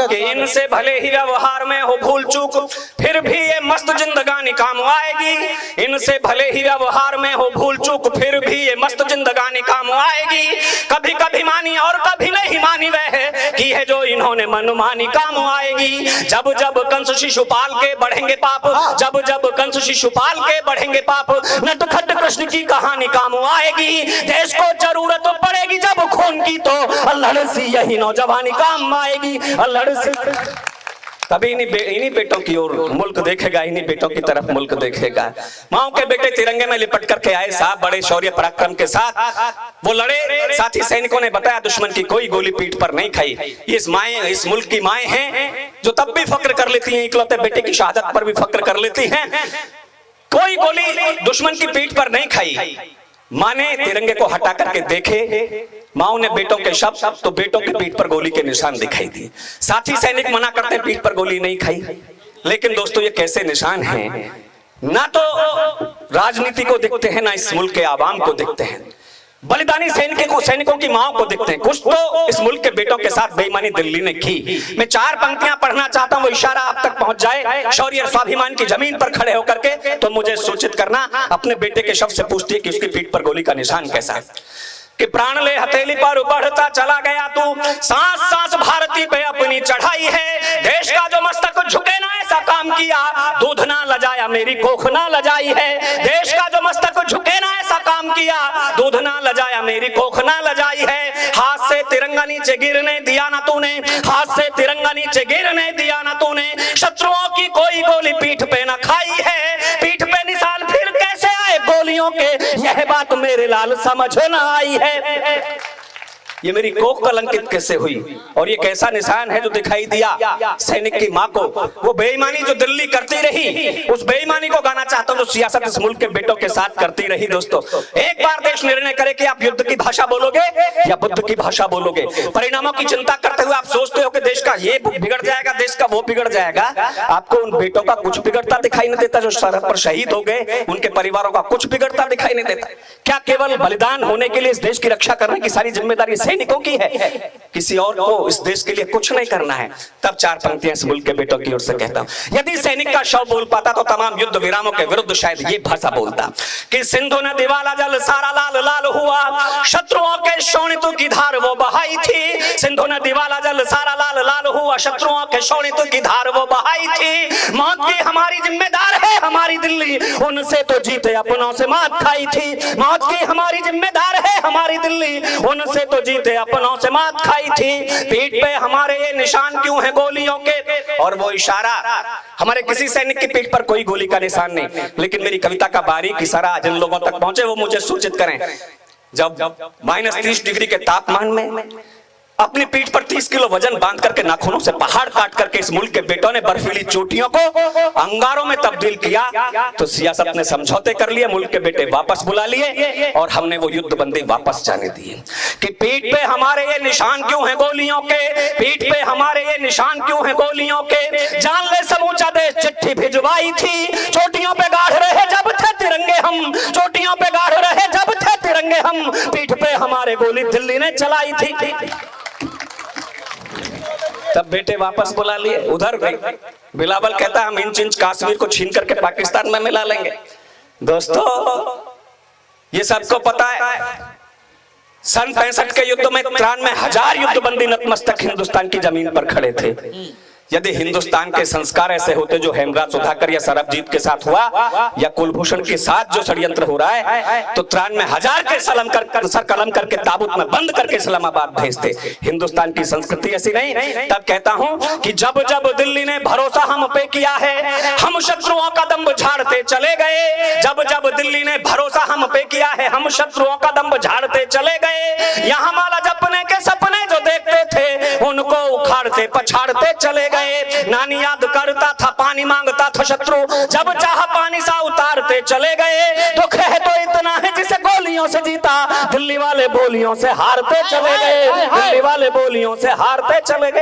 कि इनसे भले ही व्यवहार में हो भूल चूक फिर भी ये मस्त जिंदगानी काम आएगी। इनसे भले ही व्यवहार में हो भूल चूक फिर भी ये मस्त जिंदगानी काम आएगी। कभी कभी मानी और कभी नहीं मानी वह की है जो इन्होंने मनमानी काम आएगी। जब जब कंस शिशुपाल के बढ़ेंगे पाप, जब जब कंस शिशुपाल के बढ़ेंगे पाप, नटखट कृष्ण की कहानी काम आएगी। देश को जरूरत पड़ेगी जब खून की तो अल्हड़ सी यही नौजवानी काम आएगी। अल्हड़ सी तभी इन्हीं बेटों की ओर मुल्क देखेगा, इन्हीं बेटों की तरफ मुल्क देखेगा। माओ के बेटे तिरंगे में लिपट करके आए साहब, बड़े शौर्य पराक्रम के साथ वो लड़े। साथी सैनिकों ने बताया दुश्मन की कोई गोली पीठ पर नहीं खाई। ये इस मुल्क की माएं हैं जो तब भी फक्र कर लेती हैं, इकलौते बेटे की शहादत पर भी फक्र कर लेती हैं। कोई गोली दुश्मन की पीठ पर नहीं खाई। माँ ने तिरंगे को हटा करके देखे, माओ ने बेटों के शब्द तो बेटों की पीठ पर गोली के निशान दिखाई दिए। साथी सैनिक मना करते हैं पीठ पर गोली नहीं खाई, लेकिन दोस्तों ये कैसे निशान हैं? ना तो राजनीति को दिखते हैं, ना इस मुल्क के आवाम को दिखते हैं, बलिदानी सैनिकों की माओ को दिखते हैं। कुछ तो इस मुल्क के बेटों के साथ बेईमानी दिल्ली ने की। मैं 4 पंक्तियां पढ़ना चाहता हूं, वो इशारा आप तक पहुंच जाए। शौर्य और स्वाभिमान की जमीन पर खड़े होकर के तो मुझे सूचित करना। अपने बेटे के शब्द से पूछती है कि उसकी पीठ पर गोली का निशान कैसा है। कि प्राण ले हथेली पर बढ़ता चला गया तू, सांस सांस भारती पे अपनी चढ़ाई है। देश का जो मस्तक झुके ना ऐसा काम किया, दूध ना लजाया मेरी कोख ना लजाई है। देश का जो मस्तक झुके ना ऐसा काम किया, दूध ना लजाया मेरी कोख ना लजाई है। हाथ से तिरंगा नीचे गिरने दिया ना तूने, हाथ से तिरंगा नीचे गिरने दिया ना तूने। शत्रुओं की कोई गोली पीठ पे ना खाई है, पीठ पे निशान फिर कैसे आए गोलियों के, यह बात मेरे लाल समझ ना आई है। ये मेरी कोख कलंकित कैसे हुई और ये कैसा निशान है जो दिखाई दिया सैनिक की मां को। वो बेईमानी जो दिल्ली करती रही, उस बेईमानी को गाना चाहता हूं जो सियासत इस मुल्क के बेटों के साथ करती रही। दोस्तों एक बार देश निर्णय करे कि आप युद्ध की भाषा बोलोगे या बुद्ध की भाषा बोलोगे। परिणामों की चिंता करते हुए आप सोचते हो कि देश का ये बिगड़ जाएगा, देश का वो बिगड़ जाएगा। आपको उन बेटों का कुछ बिगड़ता दिखाई नहीं देता जो सरहद पर शहीद हो गए, उनके परिवारों का कुछ बिगड़ता दिखाई नहीं देता। क्या केवल बलिदान होने के लिए इस देश की रक्षा करने की सारी जिम्मेदारी सैनिकों की है? किसी और को इस देश के लिए कुछ नहीं करना है। तब 4 पंक्तियां इस मुल्क के बेटों की ओर से कहता हूं। यदि सैनिक का शव बोल पाता तो तमाम युद्ध विरामों के विरुद्ध शायद ये भाषा बोलता कि सिंधु नदी वाला जल सारा लाल लाल हुआ, शत्रुओं के शोणितों की धार वो बहाई थी। सिंधु नदी वाला जल सारा लाल लाल हुआ, शत्रुओं के शोणितों की धार वो बहाई थी। मौत की हमारी जिम्मेदार है हमारी दिल्ली, उनसे तो जीते अपनों से मात खाई थी। मौत की हमारी जिम्मेदार है हमारी दिल्ली, उनसे तो जीते अपनों से मात खाई थी। पीठ पे हमारे ये निशान क्यों है गोलियों के? और वो इशारा, हमारे किसी सैनिक की पीठ पर कोई गोली का निशान नहीं, लेकिन मेरी कविता का बारीक इशारा जिन लोगों तक पहुंचे वो मुझे सूचित करें। जब -30 डिग्री के तापमान में अपनी पीठ पर 30 किलो वजन बांध करके नाखूनों से पहाड़ काट करके इस मुल्क के बेटों ने बर्फीली चोटियों को अंगारों में तब्दील किया, तो सियासत ने समझौते कर लिए, मुल्क के बेटे वापस बुला लिए और हमने वो युद्ध बंदी वापस जाने दिए। कि पीठ पे हमारे ये निशान क्यों है गोलियों के, पीठ पे हमारे ये निशान क्यों है गोलियों के। जान ले समूचा देश चिट्ठी भिजवाई थी, चोटियों पे गाढ़ रहे जब थे तिरंगे हम, चोटियों पे गाढ़ रहे जब थे तिरंगे हम। पीठ पे हमारे गोली दिल्ली ने चलाई थी, तब बेटे वापस बुला लिए। उधर बिलावल कहता है हम इंच इंच कश्मीर को छीन करके पाकिस्तान में मिला लेंगे। दोस्तों ये सबको पता है, सन 65 के युद्ध में 93,000 युद्धबंदी नतमस्तक हिंदुस्तान की जमीन पर खड़े थे। यदि हिंदुस्तान के संस्कार ऐसे होते जो हेमराज सुधाकर या सरबजीत के साथ हुआ या कुलभूषण के साथ जो षड्यंत्र हो रहा है, तो 93,000 के सर कलम करके ताबूत में बंद करके इस्लामाबाद भेजते। हिंदुस्तान की संस्कृति ऐसी नहीं। तब कहता हूं कि जब जब दिल्ली ने भरोसा हम पे किया है, हम शत्रुओं का दम्भ झाड़ते चले गए। जब जब दिल्ली ने भरोसा हम पे किया है, हम शत्रुओं का दम्भ झाड़ते चले गए। यहाँ माला जपने के सपने जो देखते थे, उनको उखाड़ते पछाड़ते चले गए। नानी याद करता था पानी मांगता था शत्रु, जब चाह पानी सा उतारते चले गए। तो कह तो इतना है जिसे गोलियों से जीता, दिल्ली वाले बोलियों से हारते चले गए, दिल्ली वाले बोलियों से हारते चले गए।